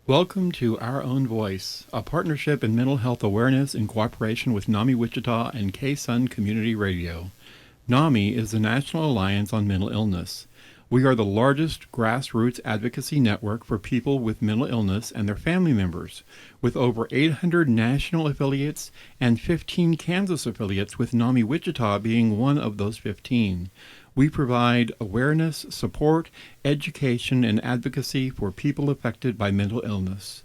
Welcome to Our Own Voice, a partnership in mental health awareness in cooperation with NAMI Wichita and K-Sun Community Radio. NAMI is the National Alliance on Mental Illness. We are the largest grassroots advocacy network for people with mental illness and their family members, with over 800 national affiliates and 15 Kansas affiliates, with NAMI Wichita being one of those 15. We provide awareness, support, education, and advocacy for people affected by mental illness.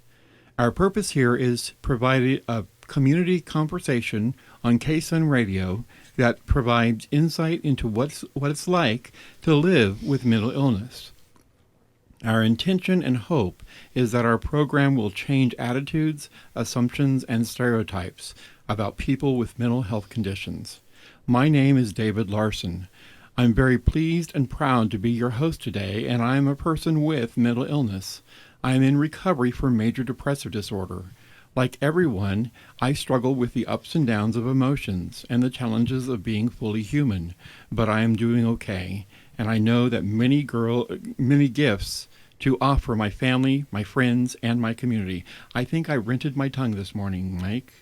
Our purpose here is providing a community conversation on K-Sun Radio that provides insight into what it's like to live with mental illness. Our intention and hope is that our program will change attitudes, assumptions, and stereotypes about people with mental health conditions. My name is David Larson. I'm very pleased and proud to be your host today, and I am a person with mental illness. I am in recovery for major depressive disorder. Like everyone, I struggle with the ups and downs of emotions and the challenges of being fully human, but I am doing okay, and I know that many gifts to offer my family, my friends, and my community. I think I rented my tongue this morning, Mike.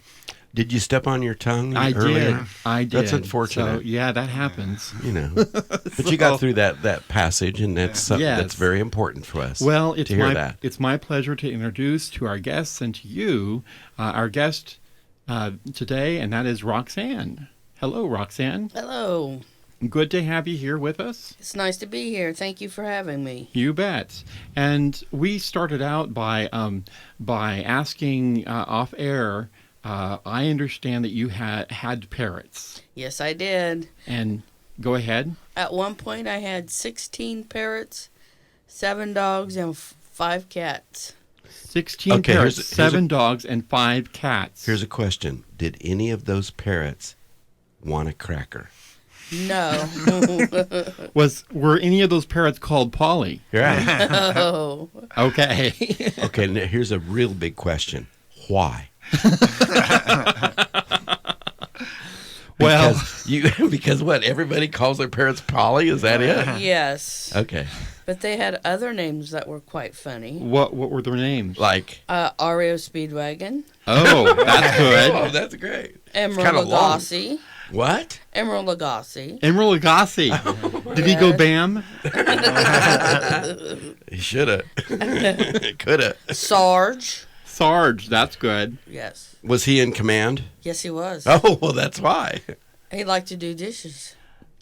Did you step on your tongue earlier? I did. That's unfortunate. So, yeah, that happens. You know, but you got through that passage, and that's something that's very important for us. Well, it's my pleasure to introduce to our guests and to you our guest today, and that is Roxanne. Hello, Roxanne. Hello. Good to have you here with us. It's nice to be here. Thank you for having me. You bet. And we started out by asking off air. I understand that you had parrots. Yes, I did. And go ahead. At one point, I had 16 parrots, 7 dogs, and 5 cats. 16 parrots, 7 dogs, and 5 cats. Here's a question. Did any of those parrots want a cracker? No. Were any of those parrots called Polly? Right. Oh. Okay. Okay, now here's a real big question. Why? Well, because what? Everybody calls their parrots Polly? Is that it? Yes. Okay. But they had other names that were quite funny. What were their names? Like? Ario Speedwagon. Oh, that's good. Oh, that's great. Emerald Lagasse. What? Emerald Lagasse. Emerald Lagasse. Did he go bam? He should have. Could have. Sarge, that's good. yes. Was he in command? Yes, he was. Oh, well, that's why. He liked to do dishes.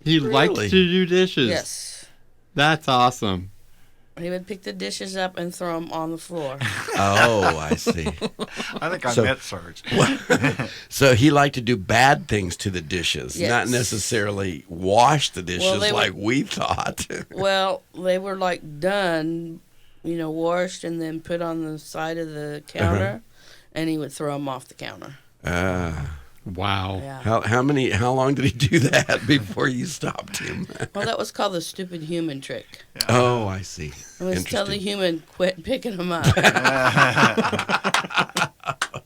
He liked to do dishes. Yes. That's awesome. He would pick the dishes up and throw them on the floor. Oh, I see. I think I met Sarge. So he liked to do bad things to the dishes, Yes. not necessarily wash the dishes Well, we thought. Well, they were like done, washed and then put on the side of the counter, and he would throw them off the counter. Wow. Yeah. How long did he do that before you stopped him? Well, that was called the stupid human trick. Yeah. Oh, I see. It was tell the human quit picking them up.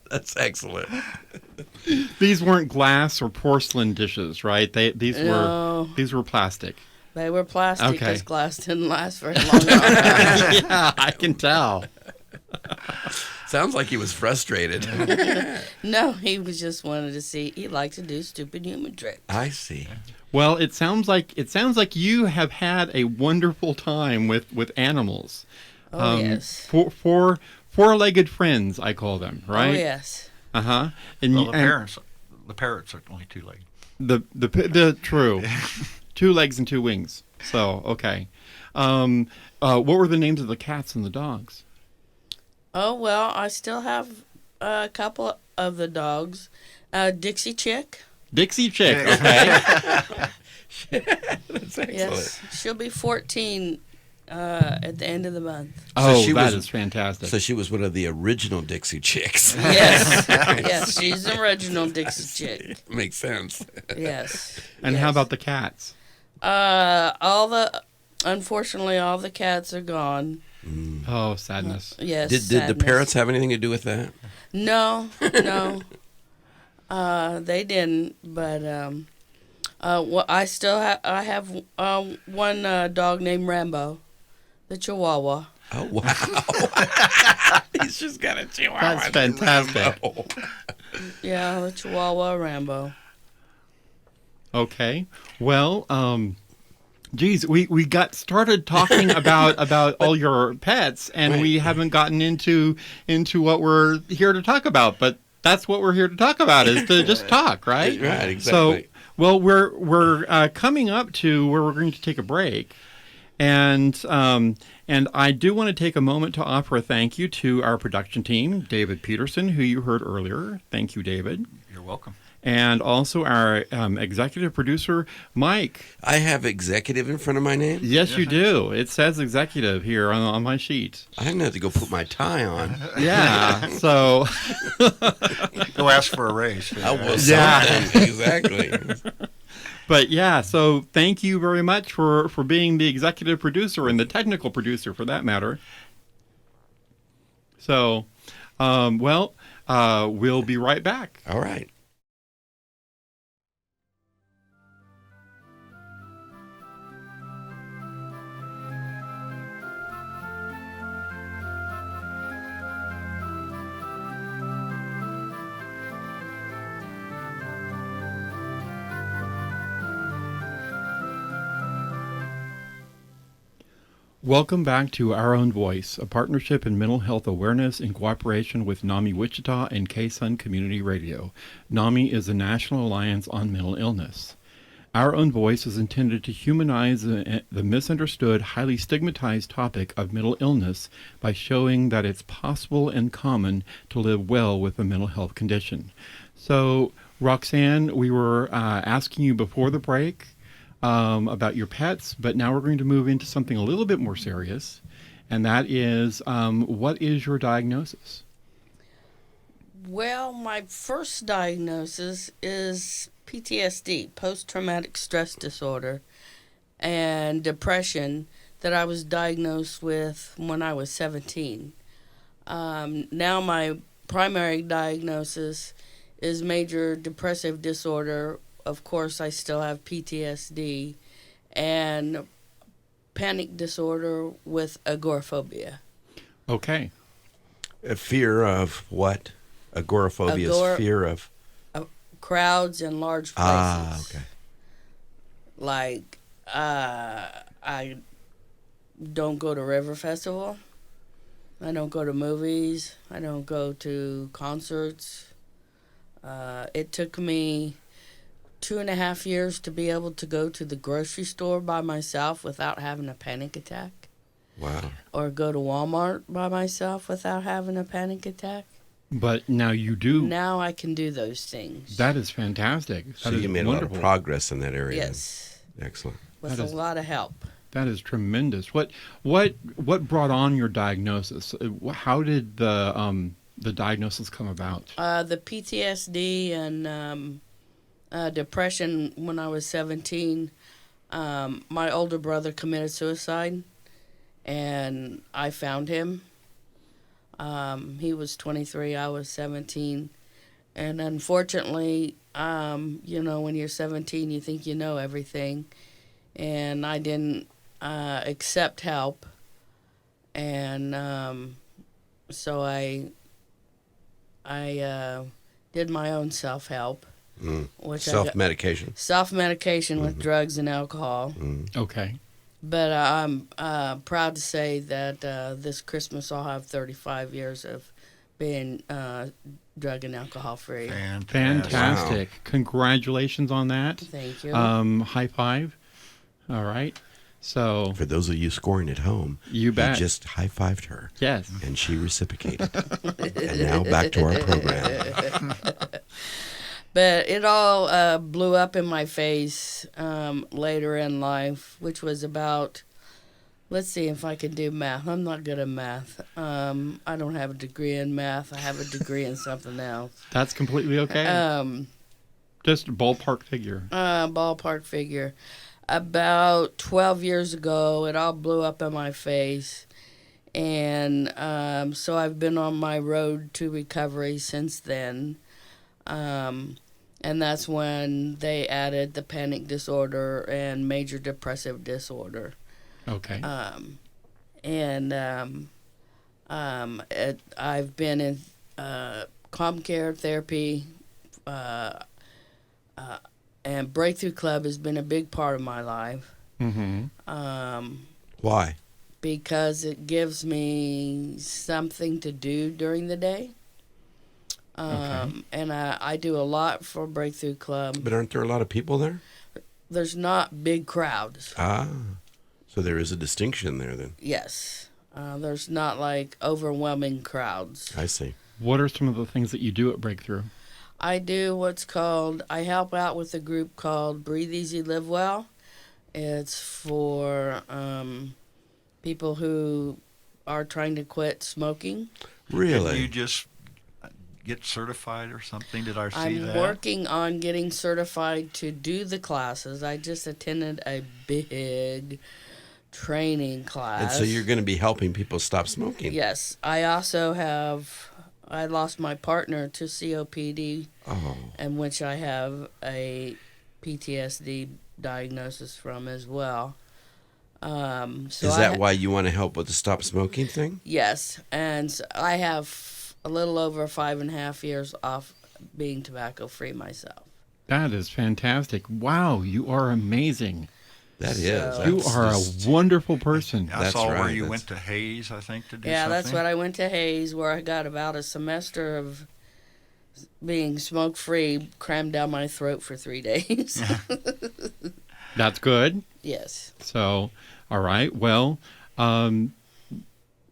That's excellent. These weren't glass or porcelain dishes, right? These were plastic. They were plastic because Okay. glass didn't last very long. Yeah, I can tell. Sounds like he was frustrated. No, he was just wanted to see. He liked to do stupid human tricks. I see. Well, it sounds like you have had a wonderful time with animals. Oh, yes. Four-legged friends, I call them, right? Oh, yes. Uh-huh. Well, the parrots are only 2-legged. The true. 2 legs and 2 wings. So, okay. What were the names of the cats and the dogs? Oh, well, I still have a couple of the dogs. Dixie Chick. Dixie Chick, okay. That's excellent. Yes. She'll be 14 at the end of the month. That is fantastic. So she was one of the original Dixie Chicks. Yes. Yes, she's the original Dixie Chick. Makes sense. Yes. And how about the cats? Unfortunately, all the cats are gone. Oh, sadness. Yes. Did the parrots have anything to do with that? No. They didn't. But I have one dog named Rambo, the Chihuahua. Oh, wow. He's just got a Chihuahua. That's fantastic. Yeah, the Chihuahua Rambo. Okay. Well, geez, we got started talking about all your pets, and we haven't gotten into what we're here to talk about. But that's what we're here to talk about, is to just talk, right? Right, exactly. So, well, we're coming up to where we're going to take a break, and I do want to take a moment to offer a thank you to our production team, David Peterson, who you heard earlier. Thank you, David. You're welcome. And also our executive producer, Mike. I have executive in front of my name? Yes, you do. It says executive here on my sheet. I'm going to have to go put my tie on. Yeah, so... Go ask for a raise. I will. Yeah. Exactly. But yeah, so thank you very much for being the executive producer and the technical producer, for that matter. So, we'll be right back. All right. Welcome back to Our Own Voice, a partnership in mental health awareness in cooperation with NAMI Wichita and K-Sun Community Radio. NAMI is the National Alliance on Mental Illness. Our Own Voice is intended to humanize the misunderstood, highly stigmatized topic of mental illness by showing that it's possible and common to live well with a mental health condition. So, Roxanne, we were asking you before the break about your pets, but now we're going to move into something a little bit more serious, and that is, what is your diagnosis? Well, my first diagnosis is PTSD, post-traumatic stress disorder, and depression that I was diagnosed with when I was 17. Now my primary diagnosis is major depressive disorder. Of course, I still have PTSD and panic disorder with agoraphobia. Okay. A fear of what? Agoraphobia is fear of? Crowds and large places. Ah, okay. Like, I don't go to River Festival. I don't go to movies. I don't go to concerts. It took me 2.5 years to be able to go to the grocery store by myself without having a panic attack. Wow. Or go to Walmart by myself without having a panic attack. But now you do. Now I can do those things. That is fantastic. So That you is made wonderful. a lot of progress in that area. Yes. Excellent. With a lot of help. That is tremendous. What brought on your diagnosis? How did the diagnosis come about? The PTSD and depression when I was 17. My older brother committed suicide, and I found him. He was 23, I was 17. And unfortunately, when you're 17, you think you know everything. And I didn't accept help. And so I did my own self-help. Self-medication. Self-medication with drugs and alcohol. Okay. But I'm proud to say that this Christmas I'll have 35 years of being drug and alcohol free. Fantastic. Wow. Congratulations on that. Thank you. High five. All right. So for those of you scoring at home, you bet. Just high-fived her. Yes. And she reciprocated. And now back to our program. But it all blew up in my face later in life, which was about, let's see if I can do math. I'm not good at math. I don't have a degree in math. I have a degree in something else. That's completely okay. Just ballpark figure. Ballpark figure. About 12 years ago, it all blew up in my face. And so I've been on my road to recovery since then. And that's when they added the panic disorder and major depressive disorder. Okay. I've been in calm care therapy, and Breakthrough Club has been a big part of my life. Why? Because it gives me something to do during the day. And I do a lot for Breakthrough Club. But aren't there a lot of people there? There's not big crowds. So there is a distinction there then. Yes. There's not like overwhelming crowds. I see. What are some of the things that you do at Breakthrough? I do I help out with a group called Breathe Easy, Live Well. It's for people who are trying to quit smoking. Really? Did you just get certified or something? Did I see that? I'm working on getting certified to do the classes. I just attended a big training class. And so you're going to be helping people stop smoking? Yes. I also I lost my partner to COPD, and which I have a PTSD diagnosis from as well. Is that why you want to help with the stop smoking thing? Yes, and so I have a little over 5.5 years off being tobacco free myself. That is fantastic. Wow, you are amazing. That is. You are a wonderful person. I saw where you went to Hayes, I think, to do something. Yeah, that's what I went to Hayes, where I got about a semester of being smoke-free crammed down my throat for 3 days. That's good. Yes. So, all right. Well,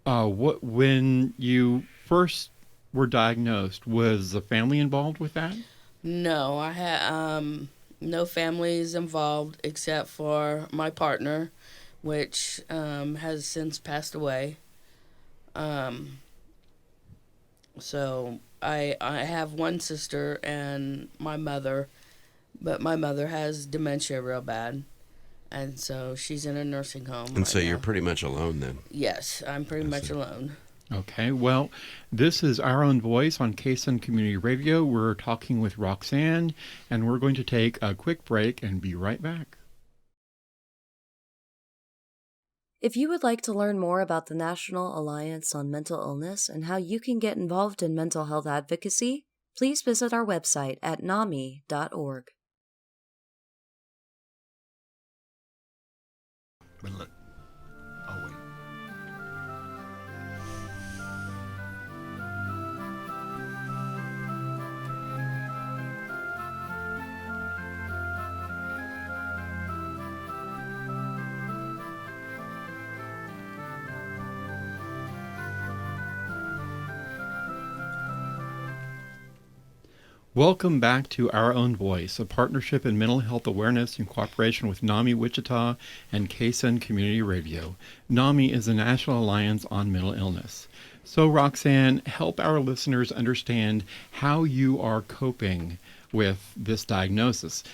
when you first were diagnosed, was the family involved with that? No, I had no families involved except for my partner, which has since passed away. So I have one sister and my mother, but my mother has dementia real bad, and so she's in a nursing home. And so you're pretty much alone then? Yes, I'm pretty much alone. Okay, well, this is Our Own Voice on KSUN Community Radio. We're talking with Roxanne, and we're going to take a quick break and be right back. If you would like to learn more about the National Alliance on Mental Illness and how you can get involved in mental health advocacy, please visit our website at NAMI.org. But oh, wait. Welcome back to Our Own Voice, a partnership in mental health awareness in cooperation with NAMI Wichita and KSUN Community Radio. NAMI is the National Alliance on Mental Illness. So, Roxanne, help our listeners understand how you are coping with this diagnosis.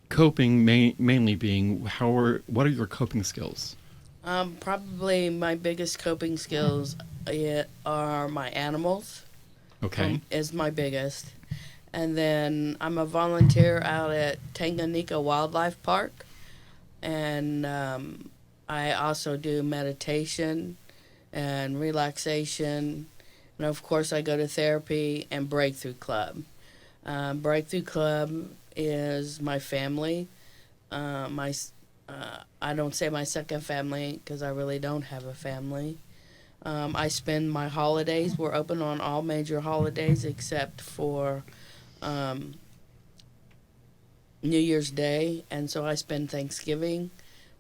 Coping mainly being, what are your coping skills? Probably my biggest coping skills are my animals. Okay. Is my biggest. And then I'm a volunteer out at Tanganyika Wildlife Park. And I also do meditation and relaxation. And of course, I go to therapy and Breakthrough Club. Breakthrough Club is my family. I don't say my second family because I really don't have a family. I spend my holidays. We're open on all major holidays except for New Year's Day, and so I spend Thanksgiving.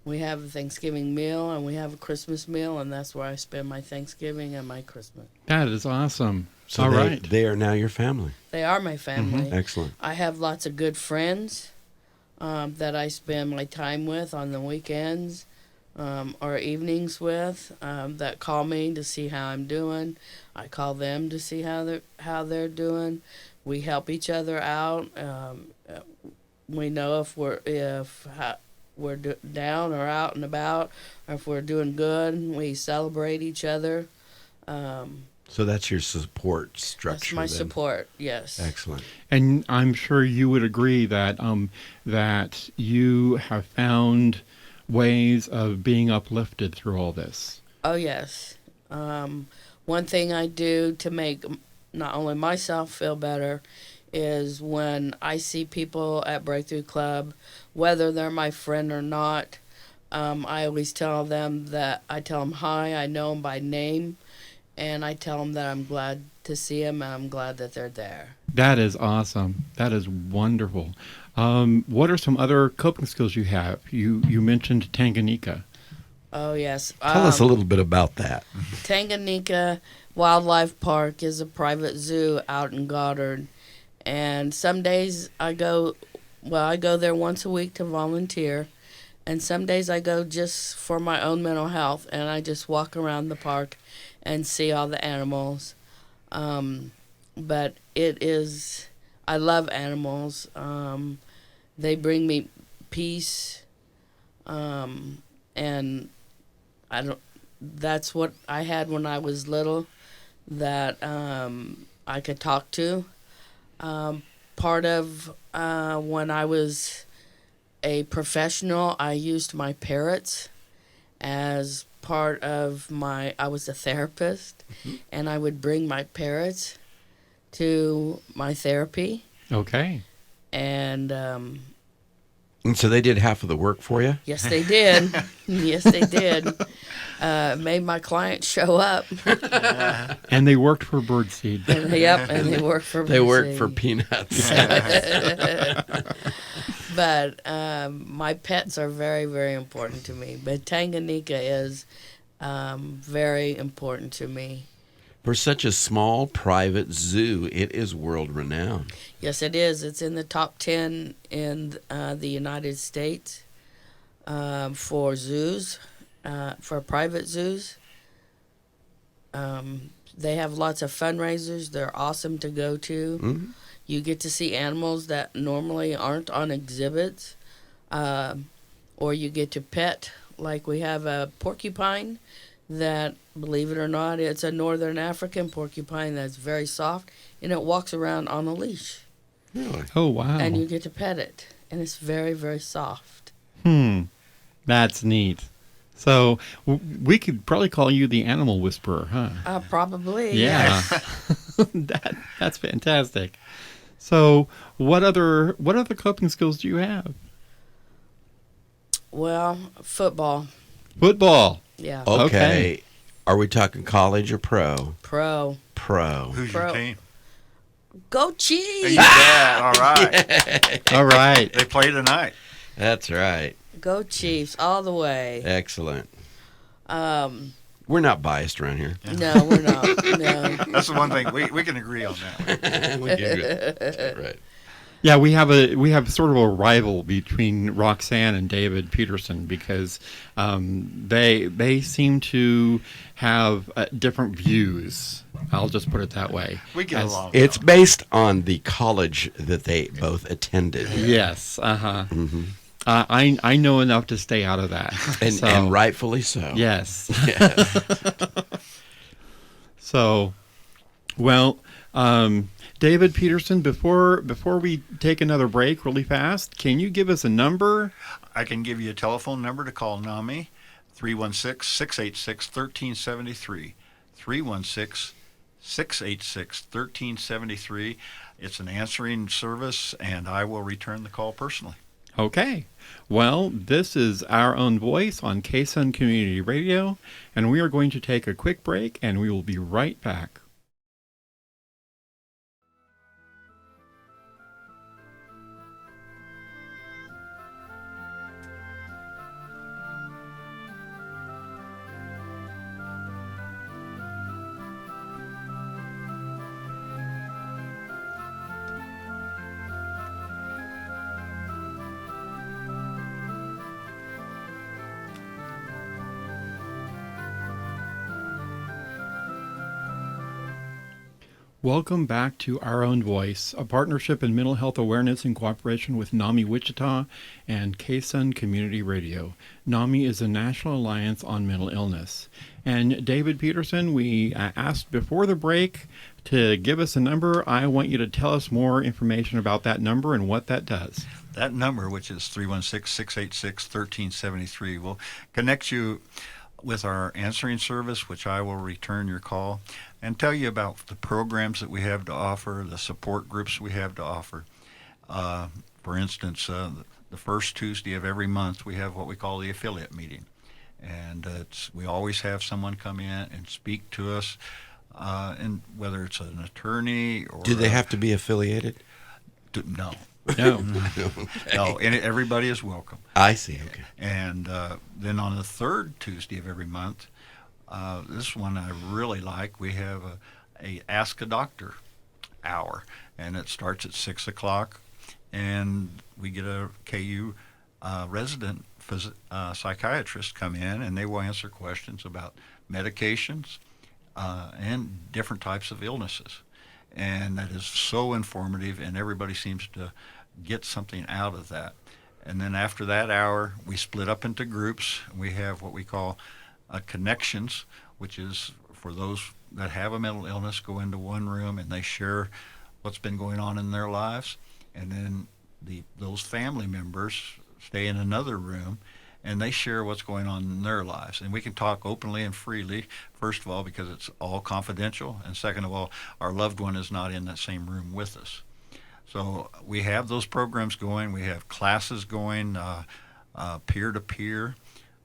We have a Thanksgiving meal, and we have a Christmas meal, and that's where I spend my Thanksgiving and my Christmas. That is awesome. So all right. They are now your family. They are my family. Mm-hmm. Excellent. I have lots of good friends that I spend my time with on the weekends or evenings with that call me to see how I'm doing. I call them to see how they're doing. We help each other out. We know if we're down or out and about, or if we're doing good. We celebrate each other. So that's your support structure. That's my support. Yes. Excellent. And I'm sure you would agree that that you have found ways of being uplifted through all this. Oh yes. one thing I do to make not only myself feel better is when I see people at Breakthrough Club, whether they're my friend or not, I always tell them hi, I know them by name, and I tell them that I'm glad to see them and I'm glad that they're there. That is awesome. That is wonderful. What are some other coping skills you have? You mentioned Tanganyika. Oh, yes. Tell us a little bit about that. Tanganyika Wildlife Park is a private zoo out in Goddard. And some days I go there once a week to volunteer. And some days I go just for my own mental health. And I just walk around the park and see all the animals. But I love animals. They bring me peace. And that's what I had when I was little, that I could talk to. Part of when I was a professional, I used my parrots as part of I was a therapist, and I would bring my parrots to my therapy. Okay. And so they did half of the work for you? yes, they did. Yes, they did. Made my clients show up. And they worked for Birdseed. Yep, and they worked for They worked Mercy. for peanuts. But my pets are very, very important to me. But Tanganyika is very important to me. For such a small private zoo, it is world renowned. Yes, it is. It's in the top 10 in the United States for zoos, for private zoos. They have lots of fundraisers. They're awesome to go to. Mm-hmm. You get to see animals that normally aren't on exhibits, or you get to pet. Like we have a porcupine that, believe it or not, it's a northern African porcupine that's very soft, and it walks around on a leash. Really? Oh, wow. And you get to pet it, and it's very, very soft. That's neat. So we could probably call you the animal whisperer, huh? Probably. Yeah. That's fantastic. So what other coping skills do you have? Well, football. Football. Yeah. Okay. Are we talking college or pro? Pro. Pro. Who's your Pro. team? Go Chiefs! Yeah, all right. All right. They play tonight. That's right. Go Chiefs all the way. Excellent. Um, We're not biased around here. no, we're not. No. That's the one thing we can agree on that. We do it. Right. Yeah, we have sort of a rival between Roxanne and David Peterson because they seem to have different views. I'll just put it that way. We get along. It's based on the college that they both attended. Yes. Uh-huh. Mm-hmm. I know enough to stay out of that. And rightfully so. Yes. Yes. So, well, David Peterson, before we take another break really fast, can you give us a number? I can give you a telephone number to call NAMI, 316-686-1373. 316-686-1373. It's an answering service, and I will return the call personally. Okay. Well, this is Our Own Voice on KSUN Community Radio, and we are going to take a quick break, and we will be right back. Welcome back to Our Own Voice, a partnership in mental health awareness in cooperation with NAMI Wichita and KSUN Community Radio. NAMI is a National Alliance on Mental Illness. And David Peterson, we asked before the break to give us a number. I want you to tell us more information about that number and what that does. That number, which is 316-686-1373, will connect you with our answering service, which I will return your call and tell you about the programs that we have to offer, the support groups we have to offer. For instance, the first Tuesday of every month, we have what we call the affiliate meeting. And we always have someone come in and speak to us, and whether it's an attorney or... Do they have to be affiliated? No. No. No, and everybody is welcome. I see, okay. And then on the third Tuesday of every month, this one I really like, we have a Ask a Doctor hour, and it starts at 6 o'clock, and we get a KU resident psychiatrist come in, and they will answer questions about medications and different types of illnesses. And that is so informative, and everybody seems to get something out of that. And then after that hour, we split up into groups. We have what we call connections, which is for those that have a mental illness go into one room and they share what's been going on in their lives. And then those family members stay in another room and they share what's going on in their lives. And we can talk openly and freely, first of all, because it's all confidential, and second of all, our loved one is not in that same room with us. So we have those programs going. We have classes going, peer-to-peer,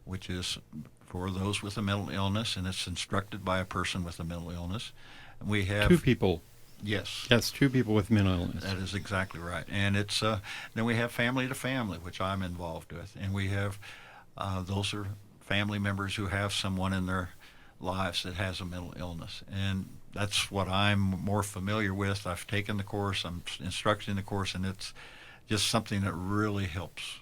which is for those with a mental illness, and it's instructed by a person with a mental illness. And we have... Two people. Yes. Yes, two people with mental illness. That is exactly right. And it's then we have family to family, which I'm involved with, and we have those are family members who have someone in their lives that has a mental illness, and that's what I'm more familiar with. I've taken the course, I'm instructing the course, and it's just something that really helps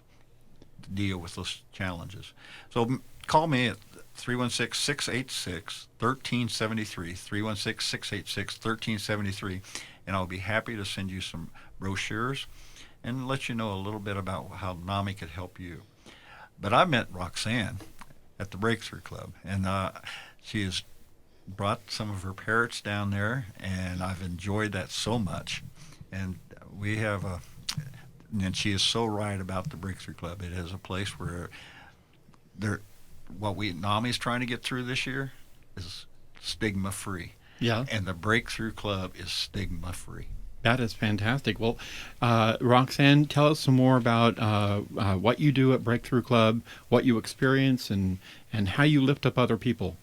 to deal with those challenges. So call me at 316-686-1373, 316-686-1373, and I'll be happy to send you some brochures and let you know a little bit about how NAMI could help you. But I met Roxanne at the Breakthrough Club, and she has brought some of her parrots down there, and I've enjoyed that so much. And we have and she is so right about the Breakthrough Club. It is a place where what NAMI's trying to get through this year is stigma-free. Yeah. And the Breakthrough Club is stigma-free. That is fantastic. Well, Roxanne, tell us some more about what you do at Breakthrough Club, what you experience, and how you lift up other people.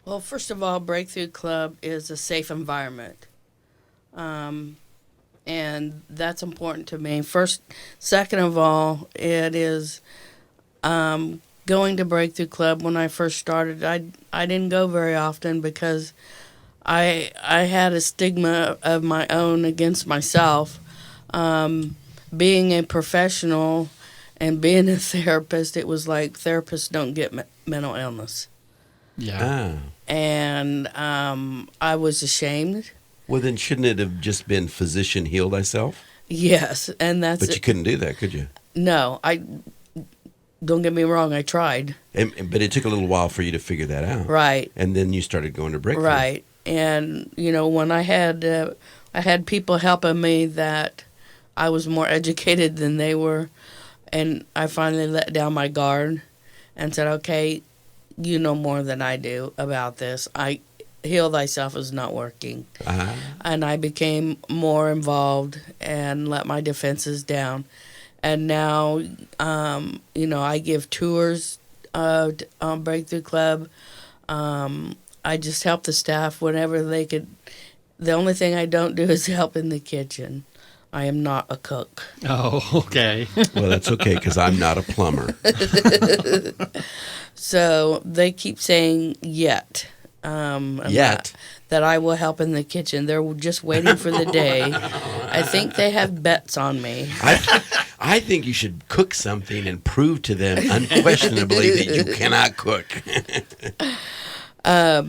Well, first of all, Breakthrough Club is a safe environment. And that's important to me. Second of all, it is going to Breakthrough Club. When I first started, I didn't go very often because I had a stigma of my own against myself. Being a professional and being a therapist, it was like therapists don't get mental illness. Yeah. And I was ashamed. Well, then shouldn't it have just been physician heal thyself? Yes, and that's But you couldn't do that, could you? No, don't get me wrong, I tried. But it took a little while for you to figure that out. Right. And then you started going to Breakthrough. Right. And, when I had people helping me that I was more educated than they were, and I finally let down my guard and said, okay, you know more than I do about this. Heal thyself is not working. Uh-huh. And I became more involved and let my defenses down. And now, I give tours on Breakthrough Club. I just help the staff whenever they could. The only thing I don't do is help in the kitchen. I am not a cook. Oh, okay. Well, that's okay because I'm not a plumber. So they keep saying yet. Yet? That I will help in the kitchen. They're just waiting for the day. I think they have bets on me. I think you should cook something and prove to them unquestionably that you cannot cook. I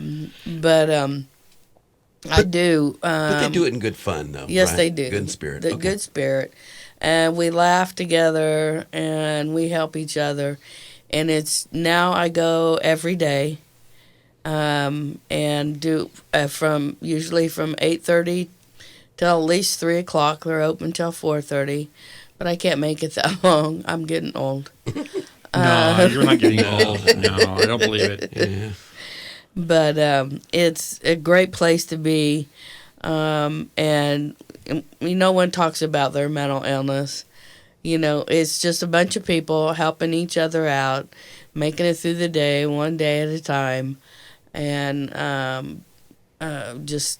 do. But they do it in good fun, though. Yes, right? they do. Good spirit. The good spirit. And we laugh together and we help each other. And now I go every day and do usually from 8:30 till at least 3 o'clock. They're open till 4:30. But I can't make it that long. I'm getting old. No, you're not getting old. No, I don't believe it. Yeah. But it's a great place to be. And no one talks about their mental illness. It's just a bunch of people helping each other out, making it through the day, one day at a time, and just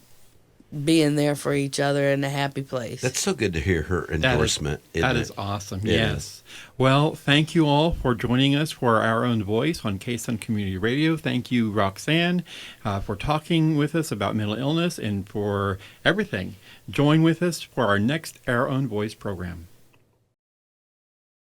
being there for each other in a happy place. That's so good to hear her endorsement. That isn't is it? awesome. Yeah. Yes. Well, thank you all for joining us for Our Own Voice on KSUN Community Radio. Thank you, Roxanne, for talking with us about mental illness and for everything. Join with us for our next Our Own Voice program.